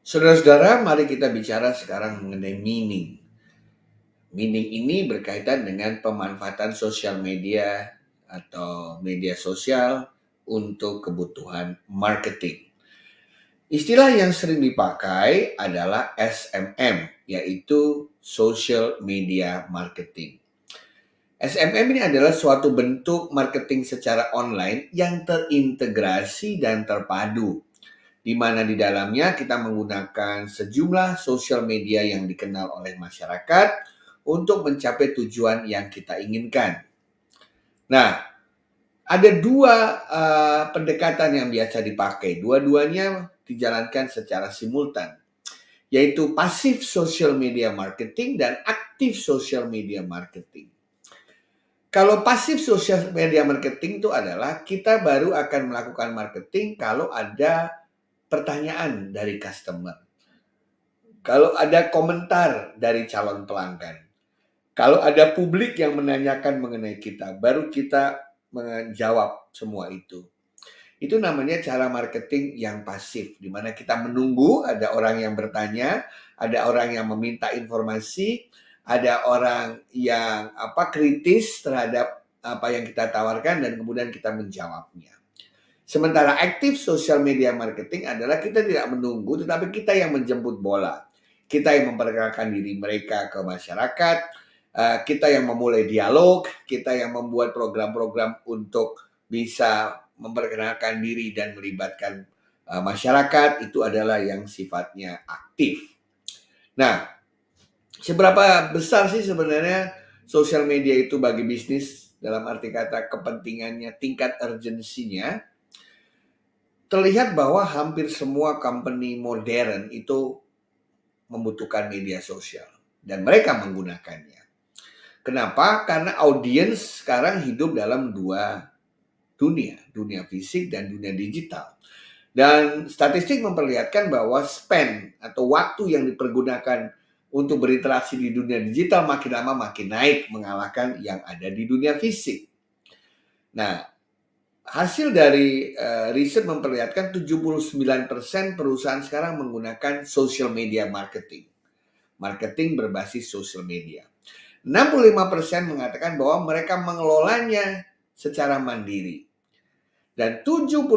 Saudara-saudara, mari kita bicara sekarang mengenai meaning. Meaning ini berkaitan dengan pemanfaatan sosial media atau media sosial untuk kebutuhan marketing. Istilah yang sering dipakai adalah SMM, yaitu Social Media Marketing. SMM ini adalah suatu bentuk marketing secara online yang terintegrasi dan terpadu, di mana di dalamnya kita menggunakan sejumlah sosial media yang dikenal oleh masyarakat untuk mencapai tujuan yang kita inginkan. Nah, ada dua pendekatan yang biasa dipakai. Dua-duanya dijalankan secara simultan, yaitu pasif social media marketing dan aktif social media marketing. Kalau pasif social media marketing itu adalah kita baru akan melakukan marketing kalau ada pertanyaan dari customer. Kalau ada komentar dari calon pelanggan. Kalau ada publik yang menanyakan mengenai kita, baru kita menjawab semua itu. Itu namanya cara marketing yang pasif, di mana kita menunggu ada orang yang bertanya, ada orang yang meminta informasi, ada orang yang kritis terhadap apa yang kita tawarkan dan kemudian kita menjawabnya. Sementara aktif social media marketing adalah kita tidak menunggu, tetapi kita yang menjemput bola. Kita yang memperkenalkan diri mereka ke masyarakat, kita yang memulai dialog, kita yang membuat program-program untuk bisa memperkenalkan diri dan melibatkan masyarakat. Itu adalah yang sifatnya aktif. Nah, seberapa besar sih sebenarnya sosial media itu bagi bisnis, dalam arti kata kepentingannya, tingkat urgensinya? Terlihat bahwa hampir semua company modern itu membutuhkan media sosial dan mereka menggunakannya. Kenapa? Karena audiens sekarang hidup dalam dua dunia, dunia fisik dan dunia digital. Dan statistik memperlihatkan bahwa spend atau waktu yang dipergunakan untuk berinteraksi di dunia digital makin lama makin naik, mengalahkan yang ada di dunia fisik. Nah, hasil dari riset memperlihatkan 79% perusahaan sekarang menggunakan social media marketing. Marketing berbasis social media. 65% mengatakan bahwa mereka mengelolanya secara mandiri. Dan 70%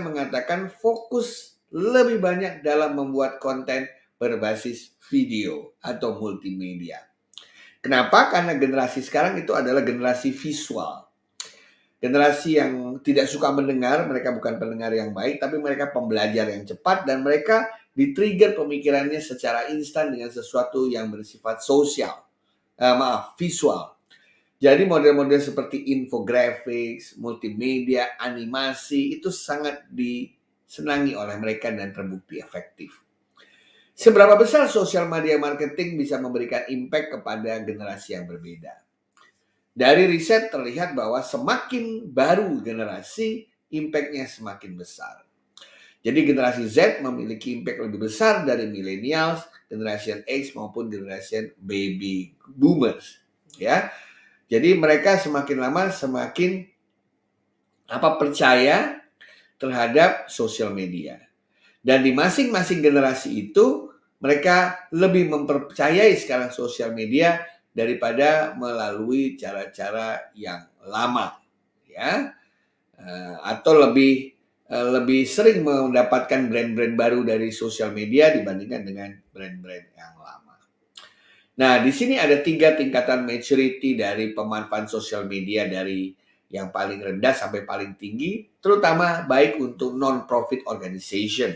mengatakan fokus lebih banyak dalam membuat konten berbasis video atau multimedia. Kenapa? Karena generasi sekarang itu adalah generasi visual. Generasi yang tidak suka mendengar, mereka bukan pendengar yang baik, tapi mereka pembelajar yang cepat dan mereka di-trigger pemikirannya secara instan dengan sesuatu yang bersifat sosial. Visual. Jadi model-model seperti infographics, multimedia, animasi itu sangat disenangi oleh mereka dan terbukti efektif. Seberapa besar sosial media marketing bisa memberikan impact kepada generasi yang berbeda? Dari riset terlihat bahwa semakin baru generasi, impact-nya semakin besar. Jadi generasi Z memiliki impact lebih besar dari millennials, generasi X maupun generasi baby boomers. Ya, jadi mereka semakin lama semakin percaya terhadap sosial media. Dan di masing-masing generasi itu mereka lebih mempercayai sekarang sosial media daripada melalui cara-cara yang lama, ya, atau lebih sering mendapatkan brand-brand baru dari sosial media dibandingkan dengan brand-brand yang lama. Nah, di sini ada 3 tingkatan maturity dari pemanfaatan sosial media, dari yang paling rendah sampai paling tinggi, terutama baik untuk non-profit organization.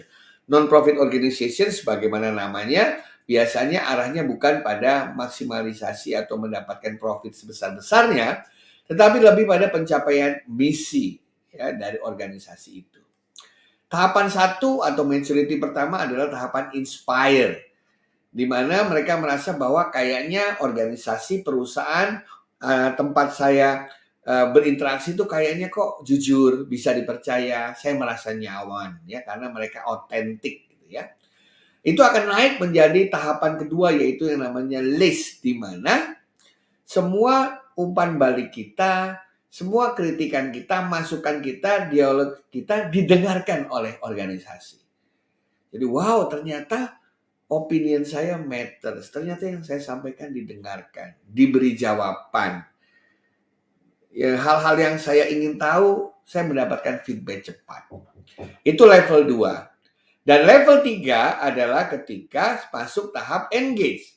Non-profit organization sebagaimana namanya, biasanya arahnya bukan pada maksimalisasi atau mendapatkan profit sebesar-besarnya, tetapi lebih pada pencapaian misi ya dari organisasi itu. Tahapan 1 atau maturity pertama adalah tahapan inspire, di mana mereka merasa bahwa kayaknya organisasi, perusahaan, tempat saya berinteraksi itu kayaknya kok jujur, bisa dipercaya, saya merasa nyaman ya karena mereka otentik gitu ya. Itu akan naik menjadi tahapan kedua, yaitu yang namanya list, di mana semua umpan balik kita, semua kritikan kita, masukan kita, dialog kita didengarkan oleh organisasi. Jadi wow, ternyata opinion saya matters. Ternyata yang saya sampaikan didengarkan, diberi jawaban. Ya, hal-hal yang saya ingin tahu, saya mendapatkan feedback cepat. Itu level 2. Dan level 3 adalah ketika masuk tahap engage.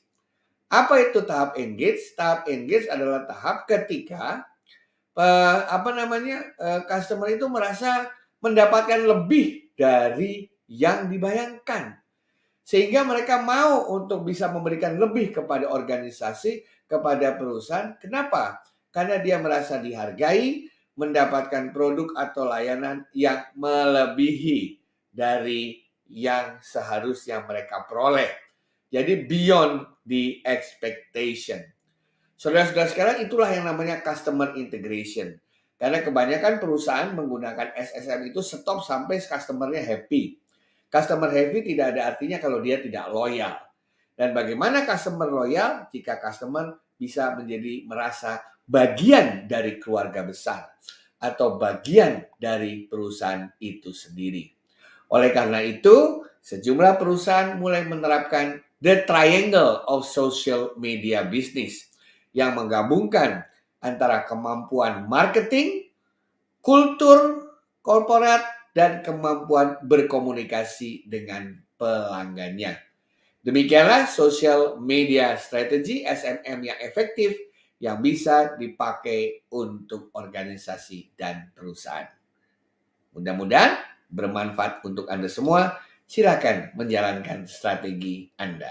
Apa itu tahap engage? Tahap engage adalah tahap ketika customer itu merasa mendapatkan lebih dari yang dibayangkan. Sehingga mereka mau untuk bisa memberikan lebih kepada organisasi, kepada perusahaan. Kenapa? Karena dia merasa dihargai, mendapatkan produk atau layanan yang melebihi dari yang seharusnya mereka peroleh. Jadi beyond the expectation. Saudara-saudara sekalian, itulah yang namanya customer integration. Karena kebanyakan perusahaan menggunakan SSM itu stop sampai customer-nya happy. Customer happy tidak ada artinya kalau dia tidak loyal. Dan bagaimana customer loyal jika customer bisa menjadi merasa bagian dari keluarga besar atau bagian dari perusahaan itu sendiri. Oleh karena itu, sejumlah perusahaan mulai menerapkan the triangle of social media business yang menggabungkan antara kemampuan marketing, kultur korporat, dan kemampuan berkomunikasi dengan pelanggannya. Demikianlah social media strategy SMM yang efektif yang bisa dipakai untuk organisasi dan perusahaan. Mudah-mudahan bermanfaat untuk Anda semua. Silakan menjalankan strategi Anda.